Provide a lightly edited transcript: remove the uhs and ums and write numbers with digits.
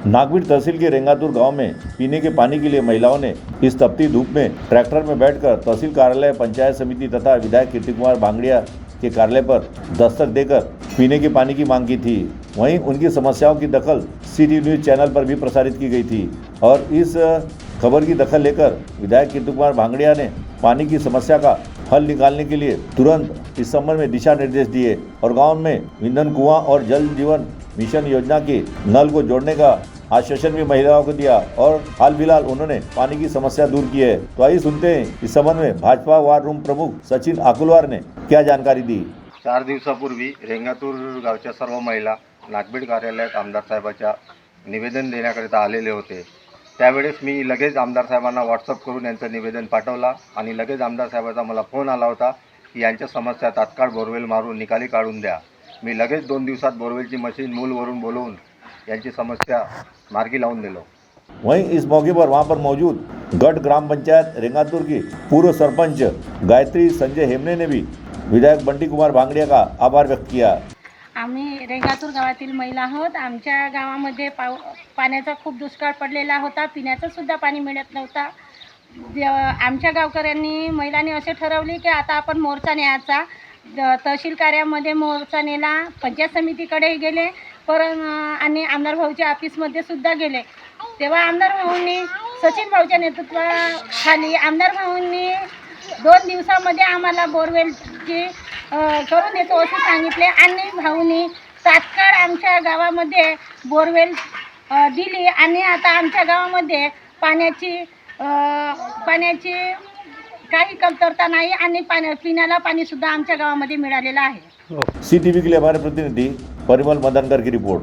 नागवीर तहसील के रेंगातुर गांव में पीने के पानी के लिए महिलाओं ने इस तपती धूप में ट्रैक्टर में बैठकर तहसील कार्यालय, पंचायत समिति तथा विधायक कीर्ति कुमार भांगड़िया के कार्यालय पर दस्तक देकर पीने के पानी की मांग की थी। वहीं उनकी समस्याओं की दखल सिटी न्यूज़ चैनल पर भी प्रसारित की गई थी और इस खबर की दखल लेकर विधायक कीर्ति कुमार भांगड़िया ने पानी की समस्या का हल निकालने के लिए तुरंत इस संबंध में दिशा निर्देश दिए और गांव में ईंधन कुआं और जल जीवन मिशन योजना के नल को जोड़ने का आश्वासन भी महिलाओं को दिया और हाल फिलहाल उन्होंने पानी की समस्या दूर की है। तो आइए सुनते हैं इस संबंध में भाजपा वार रूम प्रमुख सचिन आकुलवार ने क्या जानकारी दी। 4 दिवसापूर्वी रेंगातूर गावच्या सर्व महिला नागबीड कार्यालयात आमदार साहेबांच्या निवेदन देण्याकरिता आलेले होते। त्यावेळेस मी लगेच आमदार साहेबांना व्हॉट्सअप करून यांचं निवेदन पाठवला आणि लगेच आमदार साहेबांचा मला फोन आला होता की यांच्या समस्या तात्काळ बोरवेल मारून निकाली काढून द्या। मी लगेच 2 दिवसात बोरवेलची मशीन मूलवरून बोलवून यांची समस्या मार्गी लावून दिलो। वहीं इस मौके पर वहां पर मौजूद गढ़ ग्राम पंचायत रेंगातुर की पूर्व सरपंच गायत्री संजय हेमने ने भी विधायक बंटी कुमार भांगड़िया का आभार व्यक्त किया। आम्ही रेंगातूर गावातील महिला आहोत। आमच्या गावामध्ये पाण्याचा खूप दुष्काळ पडलेला होता, पिण्याचं सुद्धा पाणी मिळत नव्हता। आमच्या गावकऱ्यांनी महिलांनी असे ठरवले की आता आपण मोर्चा न्यायचा। तहसील कार्यामध्ये मोर्चा नेला, पंचायत समितीकडे गेले आणि आमदार भाऊच्या ऑफिसमध्ये सुद्धा गेले। तेव्हा आमदार भाऊंनी सचिन भाऊच्या नेतृत्वाखाली आमदार भाऊंनी 2 दिवसामध्ये आम्हाला बोरवेलची करून देतो असे सांगितले आणि भाऊंनी तात्काळ आमच्या गावामध्ये बोरवेल दिली आणि आता आमच्या गावामध्ये पाण्याची काही कमतरता नाही आणि पिण्याला पाणी सुद्धा आमच्या गावामध्ये मिळालेलं आहे। CTV के लिए हमारे प्रतिनिधि परिमल मदनकर की रिपोर्ट।